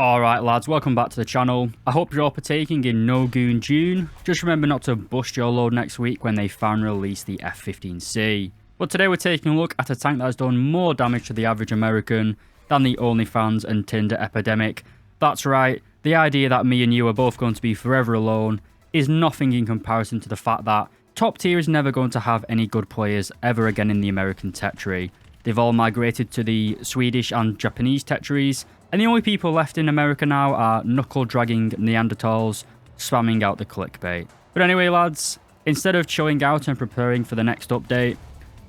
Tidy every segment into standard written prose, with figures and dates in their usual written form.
Alright lads, welcome back to the channel. I hope you're all partaking in No Goon June. Just remember not to bust your load next week when they finally release the F-15C. But today we're taking a look at a tank that has done more damage to the average American than the OnlyFans and Tinder epidemic. That's right, the idea that me and you are both going to be forever alone is nothing in comparison to the fact that top tier is never going to have any good players ever again in the American tech tree. They've all migrated to the Swedish and Japanese tech trees, and the only people left in America now are knuckle-dragging Neanderthals spamming out the clickbait. But anyway lads, instead of chilling out and preparing for the next update,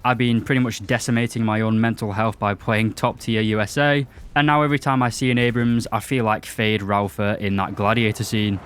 I've been pretty much decimating my own mental health by playing top tier USA, and now every time I see an Abrams, I feel like Fade Ralpher in that Gladiator scene.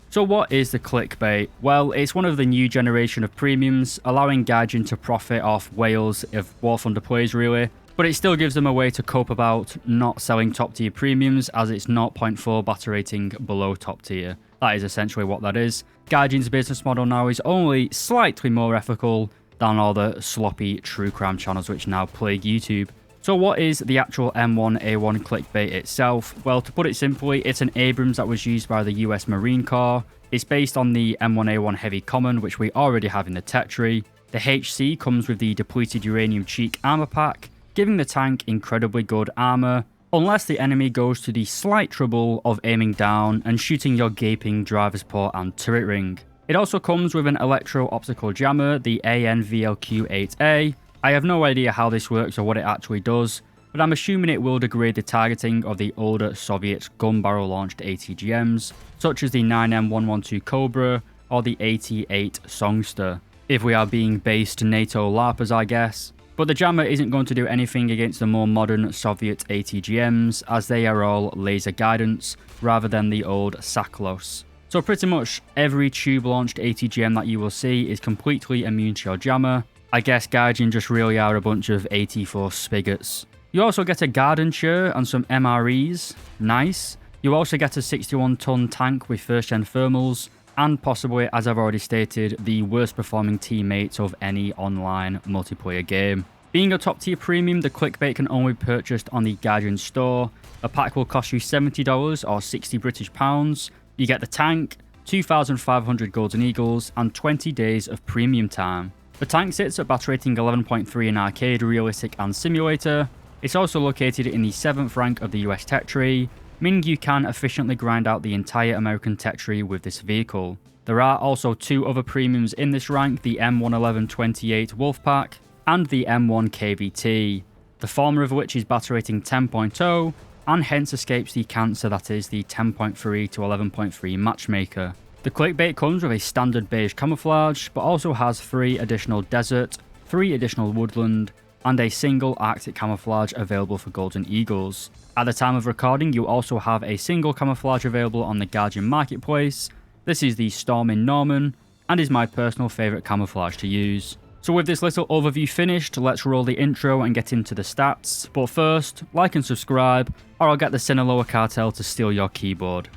So what is the clickbait? Well, it's one of the new generation of premiums, allowing Gaijin to profit off whales of War Thunder plays really, but it still gives them a way to cope about not selling top tier premiums as it's 0.4 batter rating below top tier. That is essentially what that is. Gaijin's business model now is only slightly more ethical than all the sloppy true crime channels which now plague YouTube. So what is the actual M1A1 ClickBait itself? Well, to put it simply, it's an Abrams that was used by the US Marine Corps. It's based on the M1A1 Heavy Common, which we already have in the tech tree. The HC comes with the depleted uranium cheek armor pack, giving the tank incredibly good armor, unless the enemy goes to the slight trouble of aiming down and shooting your gaping driver's port and turret ring. It also comes with an electro-optical jammer, the ANVLQ8A. I have no idea how this works or what it actually does, but I'm assuming it will degrade the targeting of the older Soviet gun barrel launched ATGMs, such as the 9M112 Cobra or the 88 Songster, if we are being based NATO LARPers I guess. But the jammer isn't going to do anything against the more modern Soviet ATGMs, as they are all laser guidance rather than the old SAKOs. So pretty much every tube launched ATGM that you will see is completely immune to your jammer. I guess Gaijin just really are a bunch of 84 spigots. You also get a garden chair and some MREs, nice. You also get a 61-ton tank with first-gen thermals, and possibly, as I've already stated, the worst performing teammates of any online multiplayer game. Being a top tier premium, the clickbait can only be purchased on the Gaijin store. A pack will cost you $70 or 60 British pounds. You get the tank, 2,500 golden eagles, and 20 days of premium time. The tank sits at batter rating 11.3 in arcade, realistic and simulator. It's also located in the 7th rank of the US tech tree, meaning you can efficiently grind out the entire American tech tree with this vehicle. There are also two other premiums in this rank, the M1A1 28 Wolfpack and the M1 KVT, the former of which is batter rating 10.0 and hence escapes the cancer that is the 10.3 to 11.3 matchmaker. The clickbait comes with a standard beige camouflage, but also has 3 additional desert, 3 additional woodland, and a single arctic camouflage available for golden eagles. At the time of recording, you also have a single camouflage available on the Gaijin marketplace. This is the Stormin' Norman, and is my personal favourite camouflage to use. So with this little overview finished, let's roll the intro and get into the stats. But first, like and subscribe, or I'll get the Sinaloa cartel to steal your keyboard.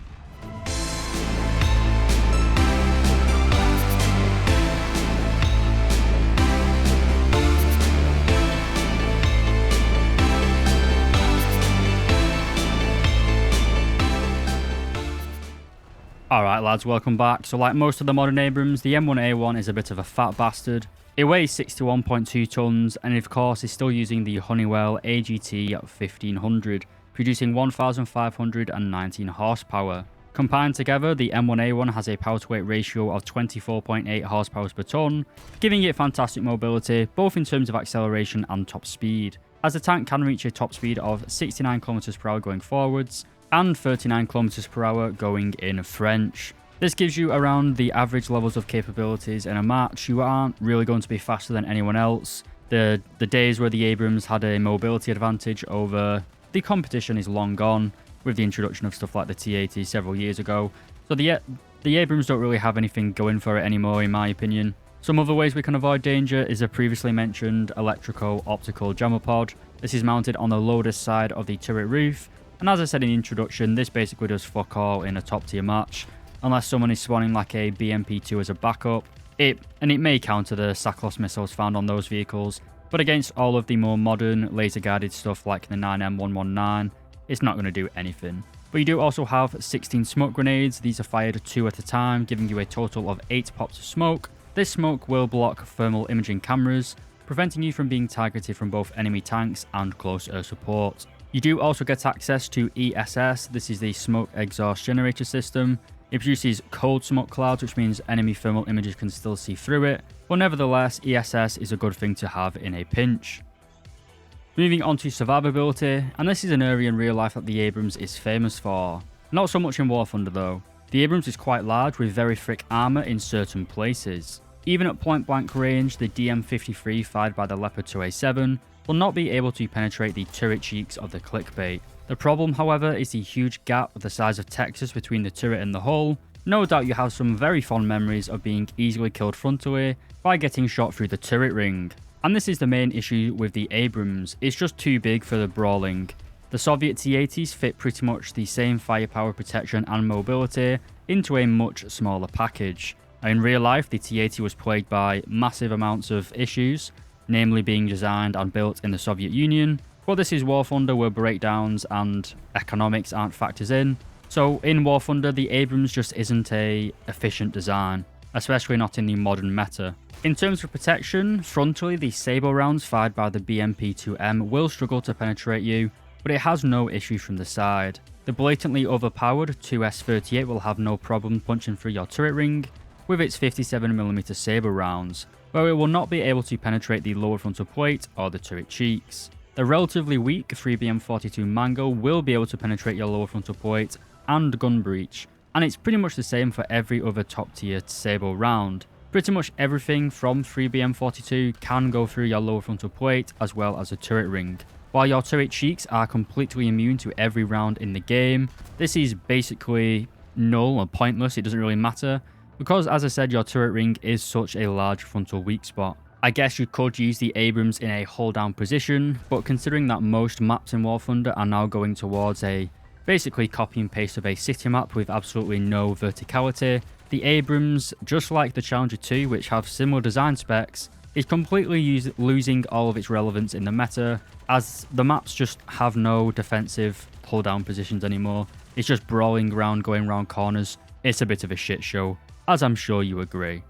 Alright lads, welcome back. So like most of the modern Abrams, the M1A1 is a bit of a fat bastard. It weighs 61.2 tons and of course is still using the Honeywell AGT 1500, producing 1,519 horsepower. Combined together, the M1A1 has a power to weight ratio of 24.8 horsepower per ton, giving it fantastic mobility both in terms of acceleration and top speed, as the tank can reach a top speed of 69 km per hour going forwards, and 39 km per hour going in French. This gives you around the average levels of capabilities in a match. You aren't really going to be faster than anyone else. The days where the Abrams had a mobility advantage over the competition is long gone, with the introduction of stuff like the T80 several years ago. So the Abrams don't really have anything going for it anymore in my opinion. Some other ways we can avoid danger is a previously mentioned electrico-optical jammer pod. This is mounted on the loader's side of the turret roof. And as I said in the introduction, this basically does fuck all in a top tier match, unless someone is spawning like a BMP2 as a backup. It may counter the SAKO missiles found on those vehicles, but against all of the more modern laser guided stuff like the 9M119, it's not going to do anything. But you do also have 16 smoke grenades. These are fired 2 at a time, giving you a total of 8 pops of smoke. This smoke will block thermal imaging cameras, preventing you from being targeted from both enemy tanks and close air support. You do also get access to ESS. This is the smoke exhaust generator system. It produces cold smoke clouds, which means enemy thermal images can still see through it, but nevertheless, ESS is a good thing to have in a pinch. Moving on to survivability, and this is an area in real life that the Abrams is famous for. Not so much in War Thunder though. The Abrams is quite large with very thick armour in certain places. Even at point blank range, the DM53 fired by the Leopard 2A7 will not be able to penetrate the turret cheeks of the ClickBait. The problem, however, is the huge gap the size of Texas between the turret and the hull. No doubt you have some very fond memories of being easily killed frontally by getting shot through the turret ring. And this is the main issue with the Abrams, it's just too big for the brawling. The Soviet T-80s fit pretty much the same firepower, protection and mobility into a much smaller package. In real life, the T-80 was plagued by massive amounts of issues, namely being designed and built in the Soviet Union. But this is War Thunder where breakdowns and economics aren't factors in. So in War Thunder, the Abrams just isn't a efficient design, especially not in the modern meta. In terms of protection, frontally the SAKO rounds fired by the BMP-2M will struggle to penetrate you, but it has no issue from the side. The blatantly overpowered 2S38 will have no problem punching through your turret ring with its 57mm sabre rounds, where it will not be able to penetrate the lower frontal plate or the turret cheeks. The relatively weak 3BM42 Mango will be able to penetrate your lower frontal plate and gun breach, and it's pretty much the same for every other top tier SAKO round. Pretty much everything from 3BM42 can go through your lower frontal plate as well as the turret ring. While your turret cheeks are completely immune to every round in the game, this is basically null or pointless, it doesn't really matter, because as I said, your turret ring is such a large frontal weak spot. I guess you could use the Abrams in a hold down position, but considering that most maps in War Thunder are now going towards a basically copy and paste of a city map with absolutely no verticality, the Abrams, just like the Challenger 2 which have similar design specs, is completely losing all of its relevance in the meta, as the maps just have no defensive hold down positions anymore. It's just brawling around, going around corners. It's a bit of a shit show, as I'm sure you agree.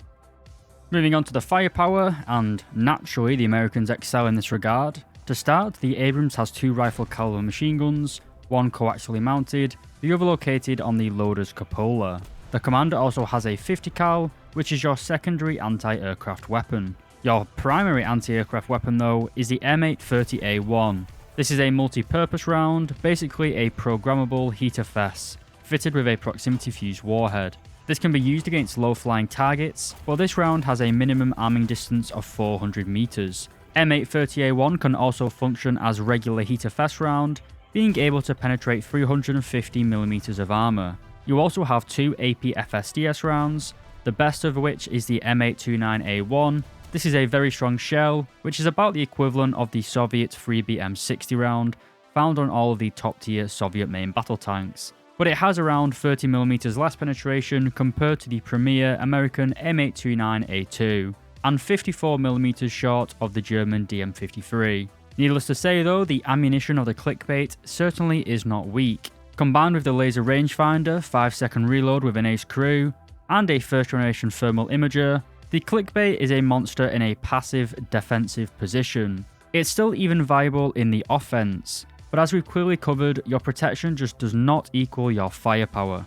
Moving on to the firepower, and naturally the Americans excel in this regard. To start, the Abrams has 2 rifle caliber machine guns, one coaxially mounted, the other located on the loader's cupola. The commander also has a 50 cal, which is your secondary anti-aircraft weapon. Your primary anti-aircraft weapon though is the M1A1. This is a multi-purpose round, basically a programmable heater fess, fitted with a proximity fuse warhead. This can be used against low-flying targets, but this round has a minimum arming distance of 400 meters. M830A1 can also function as regular heater fest round, being able to penetrate 350mm of armor. You also have 2 APFSDS rounds, the best of which is the M829A1. This is a very strong shell, which is about the equivalent of the Soviet 3BM60 round, found on all of the top tier Soviet main battle tanks. But it has around 30mm less penetration compared to the premier American M829A2, and 54mm short of the German DM53. Needless to say though, the ammunition of the ClickBait certainly is not weak. Combined with the laser rangefinder, 5-second reload with an ace crew, and a first generation thermal imager, the ClickBait is a monster in a passive defensive position. It's still even viable in the offense, but as we've clearly covered, your protection just does not equal your firepower.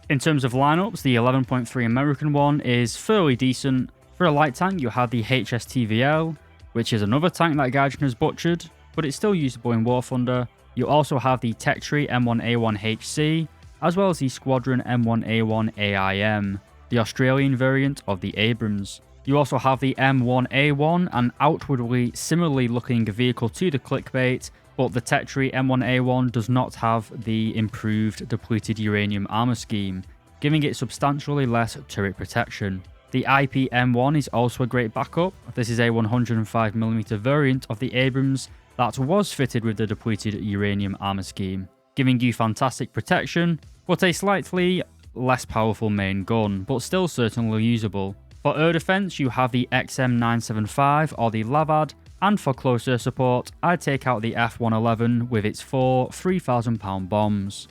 In terms of lineups, the 11.3 American one is fairly decent. For a light tank, you have the HSTVL, which is another tank that Gaijin has butchered, but it's still usable in War Thunder. You also have the Tech Tree M1A1 HC, as well as the Squadron M1A1 AIM, the Australian variant of the Abrams. You also have the M1A1, an outwardly similarly looking vehicle to the ClickBait, but the Tech Tree M1A1 does not have the improved depleted uranium armor scheme, giving it substantially less turret protection. The IP M1 is also a great backup. This is a 105mm variant of the Abrams that was fitted with the depleted uranium armor scheme, giving you fantastic protection, but a slightly less powerful main gun, but still certainly usable. For air defense, you have the XM975 or the Lavad. And for closer support, I'd take out the F111 with its 4 3,000-pound bombs.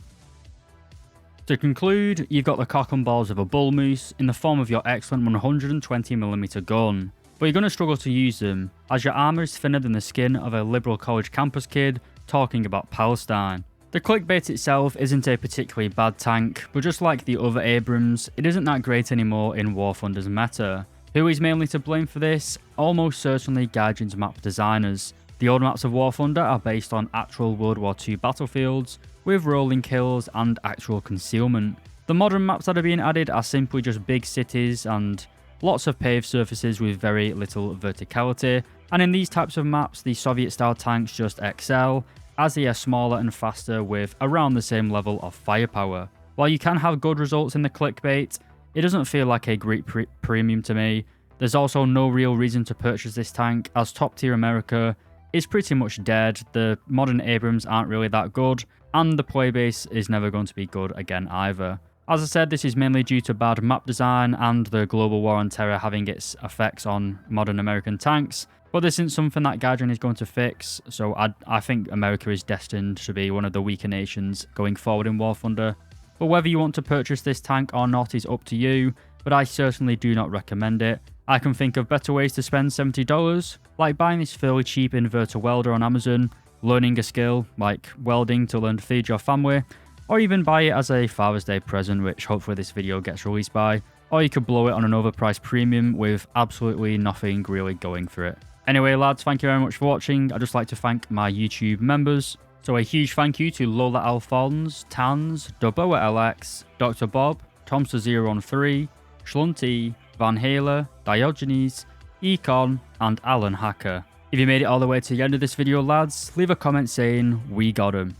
To conclude, you've got the cock and balls of a bull moose in the form of your excellent 120mm gun, but you're going to struggle to use them as your armour is thinner than the skin of a liberal college campus kid talking about Palestine. The ClickBait itself isn't a particularly bad tank, but just like the other Abrams, it isn't that great anymore in War Thunder's meta. Who is mainly to blame for this? Almost certainly Gaijin's map designers. The old maps of War Thunder are based on actual World War II battlefields, with rolling kills and actual concealment. The modern maps that are being added are simply just big cities and lots of paved surfaces with very little verticality, and in these types of maps the Soviet style tanks just excel, as they are smaller and faster with around the same level of firepower. While you can have good results in the ClickBait, it doesn't feel like a great premium to me. There's also no real reason to purchase this tank, as top tier America is pretty much dead, the modern Abrams aren't really that good, and the playbase is never going to be good again either. As I said, this is mainly due to bad map design and the global war on terror having its effects on modern American tanks, but this isn't something that Gaijin is going to fix, so I think America is destined to be one of the weaker nations going forward in War Thunder. But whether you want to purchase this tank or not is up to you, but I certainly do not recommend it. I can think of better ways to spend $70, like buying this fairly cheap inverter welder on Amazon, learning a skill like welding to learn to feed your family, or even buy it as a Father's Day present, which hopefully this video gets released by, or you could blow it on an overpriced premium with absolutely nothing really going for it. Anyway lads, thank you very much for watching. I'd just like to thank my YouTube members. So a huge thank you to Lola Alphonse, Tans, Doboa LX, Dr. Bob, Tomster013, Schlunty, Van Halen, Diogenes, Econ, and Alan Hacker. If you made it all the way to the end of this video lads, leave a comment saying, we got him.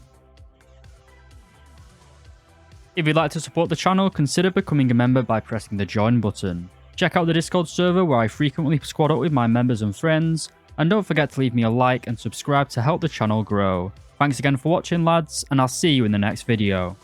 If you'd like to support the channel, consider becoming a member by pressing the join button. Check out the Discord server where I frequently squad up with my members and friends, and don't forget to leave me a like and subscribe to help the channel grow. Thanks again for watching lads, and I'll see you in the next video.